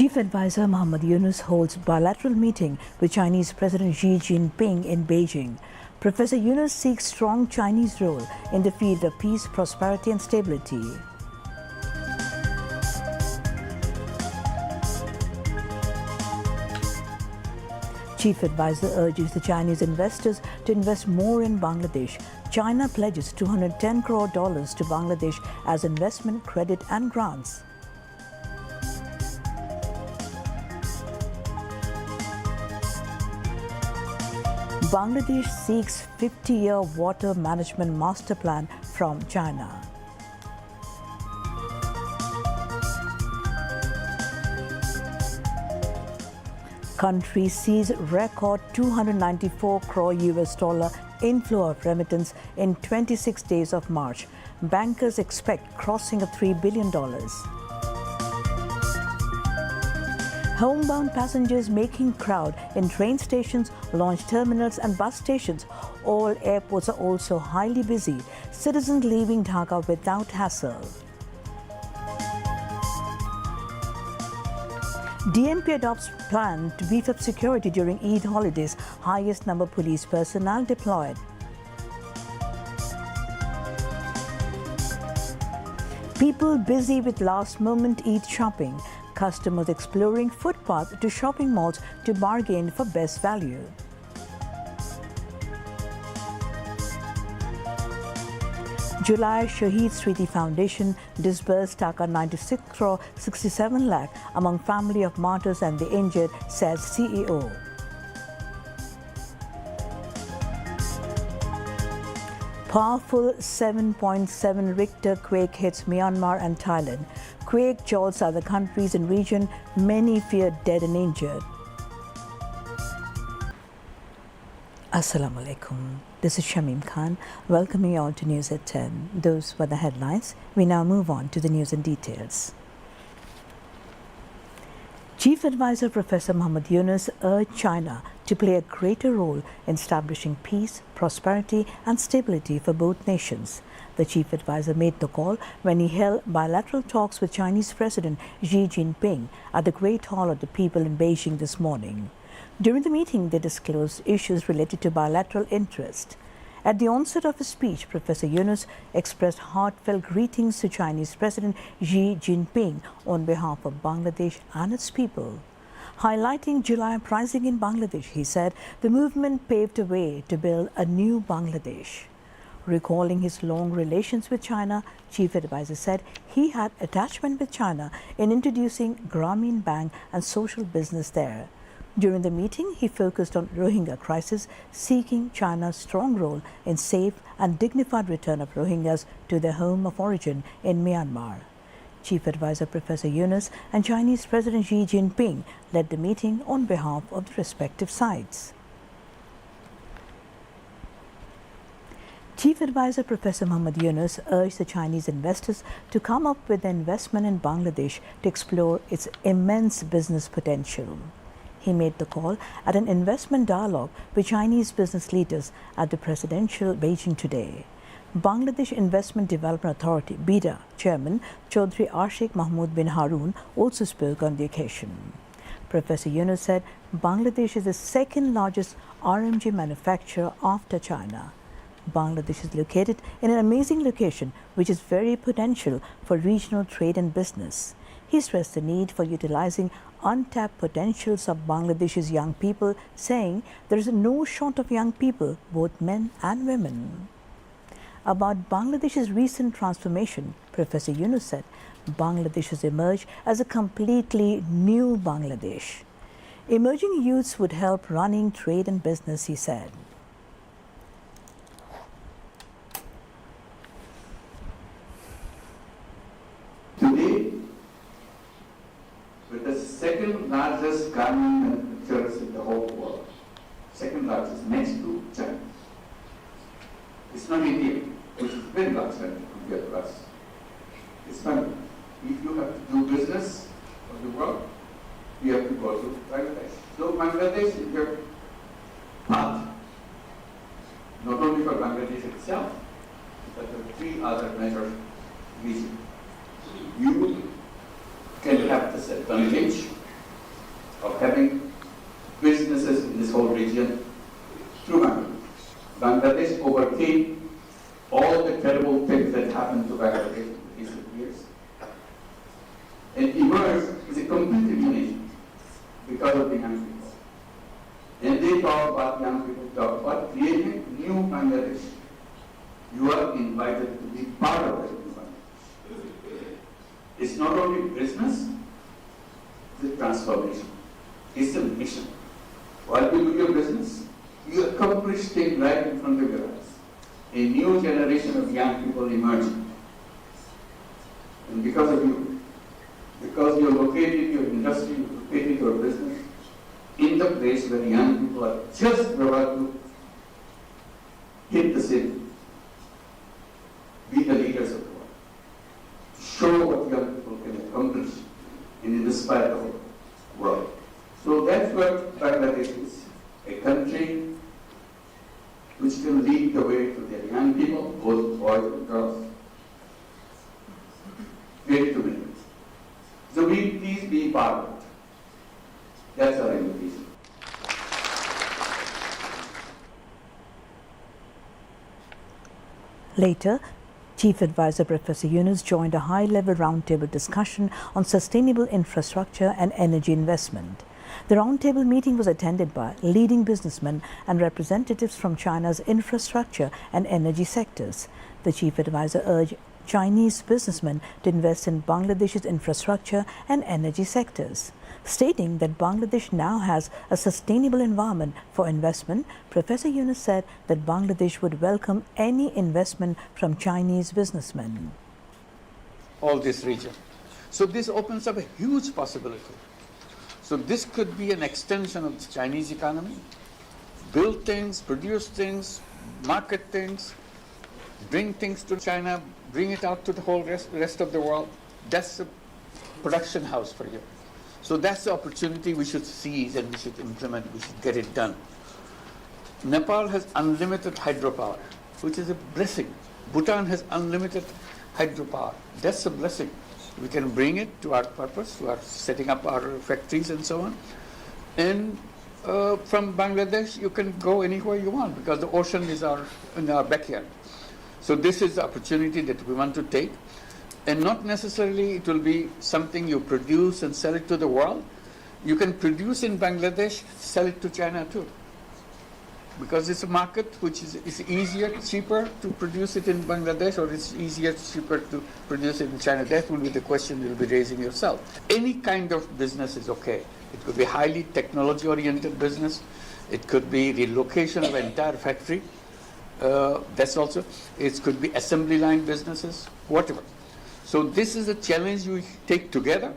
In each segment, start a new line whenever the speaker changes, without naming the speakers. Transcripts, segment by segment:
Chief Advisor Mohammad Yunus holds bilateral meeting with Chinese President Xi Jinping in Beijing. Professor Yunus seeks strong Chinese role in the field of peace, prosperity and stability. Chief Advisor urges the Chinese investors to invest more in Bangladesh. China pledges $210 crore to Bangladesh as investment, credit and grants. Bangladesh seeks 50-year water management master plan from China. Country sees record $294 crore inflow of remittance in 26 days of March. Bankers expect crossing of $3 billion. Homebound passengers making crowd in train stations, launch terminals and bus stations. All airports are also highly busy. Citizens leaving Dhaka without hassle. DMP adopts plan to beef up security during Eid holidays. Highest number of police personnel deployed. People busy with last-moment Eid shopping. Customers exploring footpaths to shopping malls to bargain for best value. July Shaheed Smriti Foundation disbursed Taka 96 crore 67 lakh among family of martyrs and the injured, says CEO. Powerful 7.7 Richter quake hits Myanmar and Thailand. Quake jolts other countries and region. Many fear dead and injured. Assalamu alaikum. This is Shamim Khan, welcoming you all to News at 10. Those were the headlines. We now move on to the news in details. Chief Advisor Professor Mohammad Yunus urged China to play a greater role in establishing peace, prosperity and stability for both nations. The Chief Advisor made the call when he held bilateral talks with Chinese President Xi Jinping at the Great Hall of the People in Beijing this morning. During the meeting, they disclosed issues related to bilateral interest. At the onset of his speech, Professor Yunus expressed heartfelt greetings to Chinese President Xi Jinping on behalf of Bangladesh and its people. Highlighting July uprising in Bangladesh, he said the movement paved a way to build a new Bangladesh. Recalling his long relations with China, Chief Advisor said he had attachment with China in introducing Grameen Bank and social business there. During the meeting, he focused on Rohingya crisis, seeking China's strong role in safe and dignified return of Rohingyas to their home of origin in Myanmar. Chief Advisor Professor Yunus and Chinese President Xi Jinping led the meeting on behalf of the respective sides. Chief Advisor Professor Mohammad Yunus urged the Chinese investors to come up with an investment in Bangladesh to explore its immense business potential. He made the call at an investment dialogue with Chinese business leaders at the presidential Beijing today. Bangladesh Investment Development Authority (BIDA) Chairman Chaudhry Ashik Mahmood bin Harun also spoke on the occasion. Professor Yunus said Bangladesh is the second largest RMG manufacturer after China. Bangladesh is located in an amazing location which is very potential for regional trade and business. He stressed the need for utilizing untapped potentials of Bangladesh's young people, saying there is no short of young people, both men and women. About Bangladesh's recent transformation, Professor Yunus said Bangladesh has emerged as a completely new Bangladesh. Emerging youths would help running trade and business, he said.
Today, with the second largest garment manufacturers in the whole world, second largest next to China. It's not India, which is very large compared to us. It's funny. If you have to do business of the world, you have to go to Bangladesh. So Bangladesh is your path, not only for Bangladesh itself, but the three other major regions. You can have this advantage invited to be part of that environment. It's not only business, it's a transformation. It's a mission. While you do your business, you accomplish things right in front of your eyes. A new generation of young people emerging. And because of you, because you located your industry, you located your business in the place where young people are just about to hit the city, be the leaders of the world, show what young people can accomplish and inspire the whole world. So that's what Bangladesh is, a country which can lead the way to their young people, both boys and girls, great to me. So please be part of it. That's our invitation.
Later, Chief Advisor Professor Yunus joined a high-level roundtable discussion on sustainable infrastructure and energy investment. The roundtable meeting was attended by leading businessmen and representatives from China's infrastructure and energy sectors. The Chief Advisor urged Chinese businessmen to invest in Bangladesh's infrastructure and energy sectors. Stating that Bangladesh now has a sustainable environment for investment, Professor Yunus said that Bangladesh would welcome any investment from Chinese businessmen.
All this region. So this opens up a huge possibility. So this could be an extension of the Chinese economy. Build things, produce things, market things, bring things to China, bring it out to the whole rest of the world. That's a production house for you. So that's the opportunity we should seize and we should implement, we should get it done. Nepal has unlimited hydropower, which is a blessing. Bhutan has unlimited hydropower. That's a blessing. We can bring it to our purpose, to our setting up our factories and so on. And from Bangladesh, you can go anywhere you want because the ocean is in our backyard. So this is the opportunity that we want to take. And not necessarily it will be something you produce and sell it to the world. You can produce in Bangladesh, sell it to China too. Because it's a market which is easier, cheaper to produce it in Bangladesh, or it's easier, cheaper to produce it in China. That will be the question you'll be raising yourself. Any kind of business is okay. It could be highly technology-oriented business. It could be relocation of an entire factory. That's also, it could be assembly line businesses, whatever. So this is a challenge we take together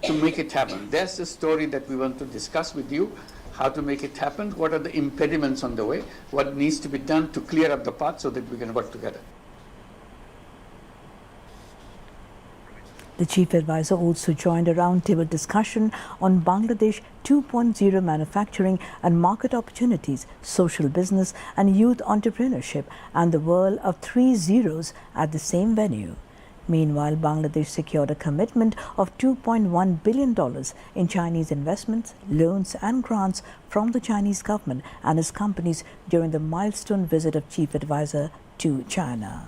to make it happen. That's the story that we want to discuss with you, how to make it happen, what are the impediments on the way, what needs to be done to clear up the path so that we can work together.
The Chief Advisor also joined a roundtable discussion on Bangladesh 2.0 manufacturing and market opportunities, social business and youth entrepreneurship, and the world of 3 zeros at the same venue. Meanwhile, Bangladesh secured a commitment of $2.1 billion in Chinese investments, loans and grants from the Chinese government and its companies during the milestone visit of Chief Advisor to China.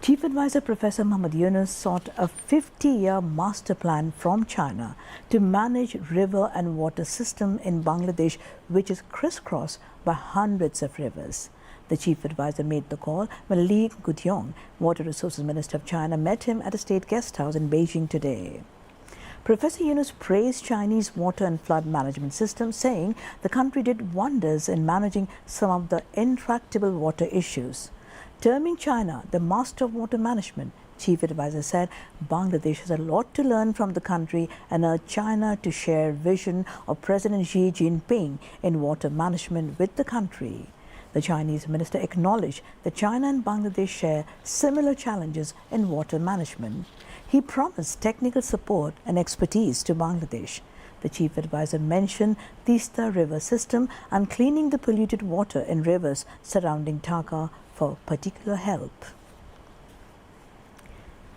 Chief Advisor Professor Muhammad Yunus sought a 50-year master plan from China to manage river and water system in Bangladesh, which is crisscrossed by hundreds of rivers. The Chief Advisor made the call when Li Gutyong, Water Resources Minister of China, met him at a state guest house in Beijing today. Professor Yunus praised Chinese water and flood management system, saying the country did wonders in managing some of the intractable water issues. Terming China the master of water management, Chief Advisor said Bangladesh has a lot to learn from the country and urged China to share vision of President Xi Jinping in water management with the country. The Chinese minister acknowledged that China and Bangladesh share similar challenges in water management. He promised technical support and expertise to Bangladesh. The Chief Advisor mentioned Tista River system and cleaning the polluted water in rivers surrounding Dhaka for particular help.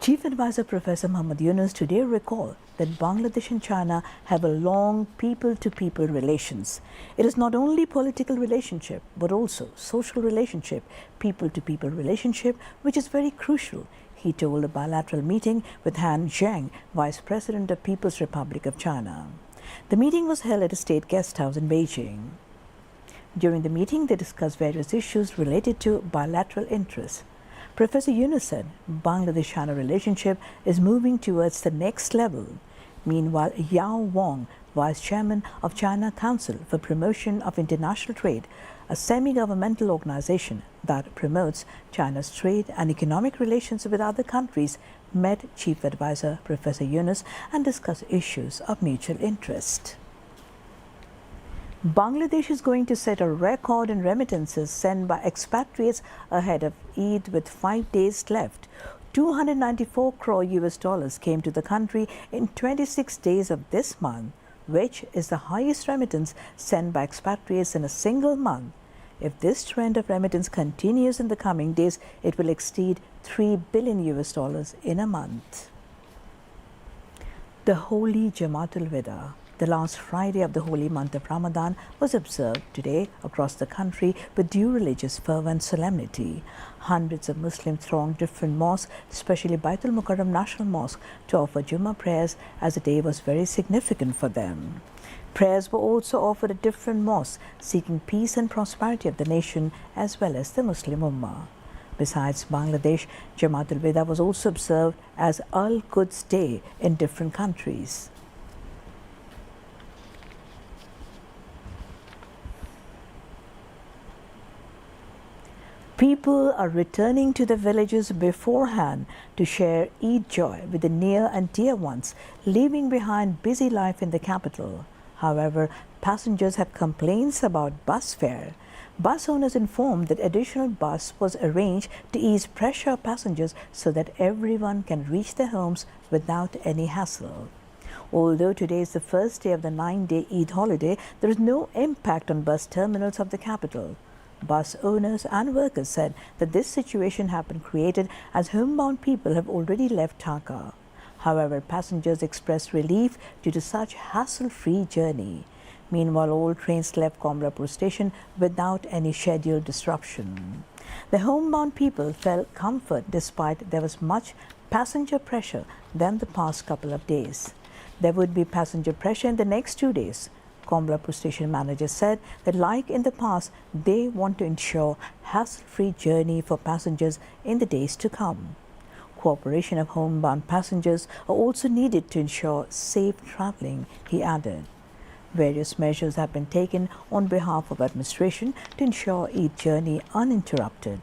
Chief Advisor Professor Muhammad Yunus today recalled that Bangladesh and China have a long people-to-people relations. It is not only political relationship, but also social relationship, people-to-people relationship, which is very crucial, he told a bilateral meeting with Han Zheng, Vice President of People's Republic of China. The meeting was held at a state guest house in Beijing. During the meeting, they discussed various issues related to bilateral interests. Professor Yunus said Bangladesh-China relationship is moving towards the next level. Meanwhile, Yao Wong, Vice Chairman of China Council for Promotion of International Trade, a semi-governmental organization that promotes China's trade and economic relations with other countries, met Chief Advisor Professor Yunus and discussed issues of mutual interest. Bangladesh is going to set a record in remittances sent by expatriates ahead of Eid with 5 days left. 294 crore US dollars came to the country in 26 days of this month, which is the highest remittance sent by expatriates in a single month. If this trend of remittance continues in the coming days, it will exceed 3 billion US dollars in a month. The Holy Jamatul Wida, the last Friday of the holy month of Ramadan, was observed today across the country with due religious fervour and solemnity. Hundreds of Muslims thronged different mosques, especially Baitul Mukarram National Mosque, to offer Jummah prayers as the day was very significant for them. Prayers were also offered at different mosques, seeking peace and prosperity of the nation as well as the Muslim Ummah. Besides Bangladesh, Jamatul Wida was also observed as Al-Quds Day in different countries. People are returning to the villages beforehand to share Eid joy with the near and dear ones, leaving behind busy life in the capital. However, passengers have complaints about bus fare. Bus owners informed that additional bus was arranged to ease pressure of passengers so that everyone can reach their homes without any hassle. Although today is the first day of the 9-day Eid holiday, there is no impact on bus terminals of the capital. Bus owners and workers said that this situation had been created as homebound people have already left Dhaka. However, passengers expressed relief due to such hassle-free journey. Meanwhile, all trains left Komlapur station without any scheduled disruption. The homebound people felt comfort despite there was much passenger pressure than the past couple of days. There would be passenger pressure in the next 2 days. Komlapur station manager said that like in the past, they want to ensure hassle-free journey for passengers in the days to come. Cooperation of homebound passengers are also needed to ensure safe travelling, he added. Various measures have been taken on behalf of administration to ensure Eid journey uninterrupted.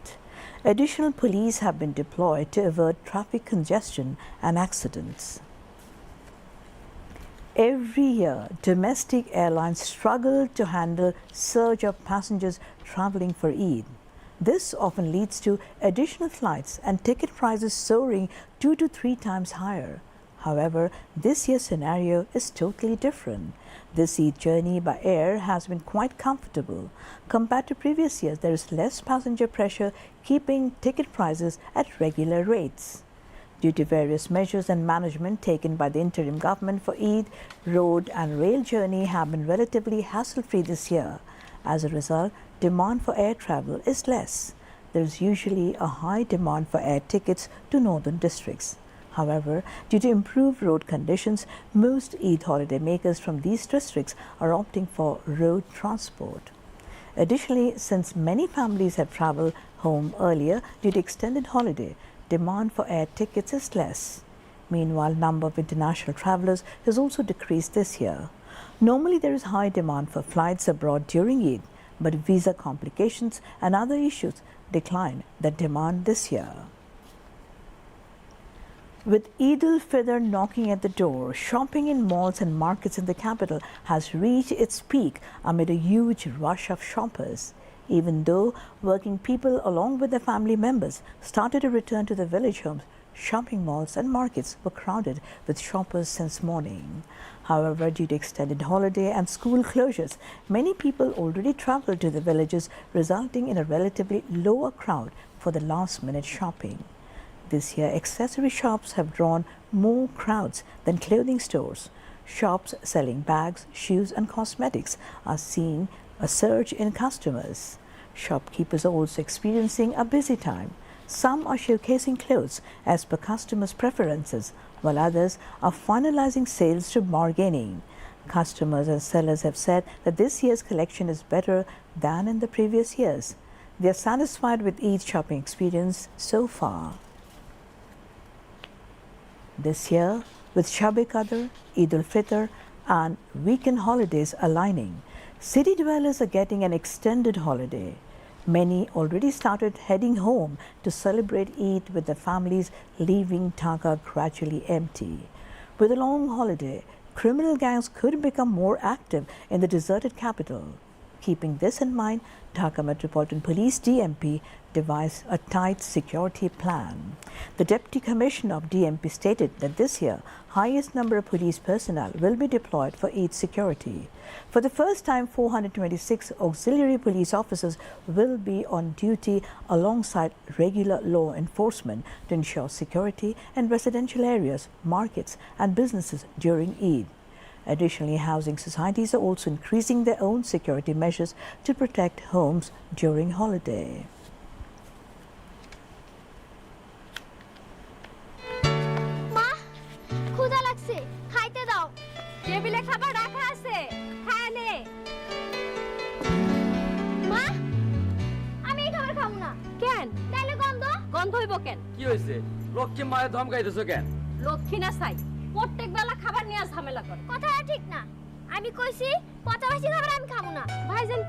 Additional police have been deployed to avert traffic congestion and accidents. Every year, domestic airlines struggle to handle surge of passengers travelling for Eid. This often leads to additional flights and ticket prices soaring 2 to 3 times higher. However, this year's scenario is totally different. This Eid journey by air has been quite comfortable. Compared to previous years, there is less passenger pressure, keeping ticket prices at regular rates. Due to various measures and management taken by the interim government for Eid, road and rail journey have been relatively hassle-free this year. As a result, demand for air travel is less. There is usually a high demand for air tickets to northern districts. However, due to improved road conditions, most Eid holiday makers from these districts are opting for road transport. Additionally, since many families have travelled home earlier due to extended holiday, demand for air tickets is less. Meanwhile, number of international travellers has also decreased this year. Normally, there is high demand for flights abroad during Eid, but visa complications and other issues declined the demand this year. With Eid al-Fitr knocking at the door, shopping in malls and markets in the capital has reached its peak amid a huge rush of shoppers. Even though working people along with their family members started to return to their village homes, shopping malls and markets were crowded with shoppers since morning. However, due to extended holiday and school closures, many people already traveled to the villages, resulting in a relatively lower crowd for the last-minute shopping. This year, accessory shops have drawn more crowds than clothing stores. Shops selling bags, shoes and cosmetics are seeing a surge in customers. Shopkeepers are also experiencing a busy time. Some are showcasing clothes as per customers' preferences, while others are finalizing sales through bargaining. Customers and sellers have said that this year's collection is better than in the previous years. They are satisfied with Eid shopping experience so far. This year, with Shab-e-Qadr, Eid al-Fitr and weekend holidays aligning, city dwellers are getting an extended holiday. Many already started heading home to celebrate Eid with their families, leaving Dhaka gradually empty. With a long holiday, criminal gangs could become more active in the deserted capital. Keeping this in mind, Dhaka Metropolitan Police DMP devised a tight security plan. The Deputy Commissioner of DMP stated that this year, highest number of police personnel will be deployed for Eid security. For the first time, 426 auxiliary police officers will be on duty alongside regular law enforcement to ensure security in residential areas, markets and businesses during Eid. Additionally, housing societies are also increasing their own security measures to protect homes during holiday.
মা ক্ষুধা লাগছে খাইতে দাও টেবিলে খাবার রাখা আছে খায় নে মা আমি এই খাবার খাবো না কেন তাইলে গন্ধ হইব কেন
কি হইছে লক্ষ্মী মায়ের ধমকাইতেছো কেন
লক্ষ্মী না চাই প্রত্যেক বেলা খাবার নিয়ে ঝামেলা করে কথাটা ঠিক না আমি কইছি পচাবাসি খাবার আমি খাবো না ভাইজান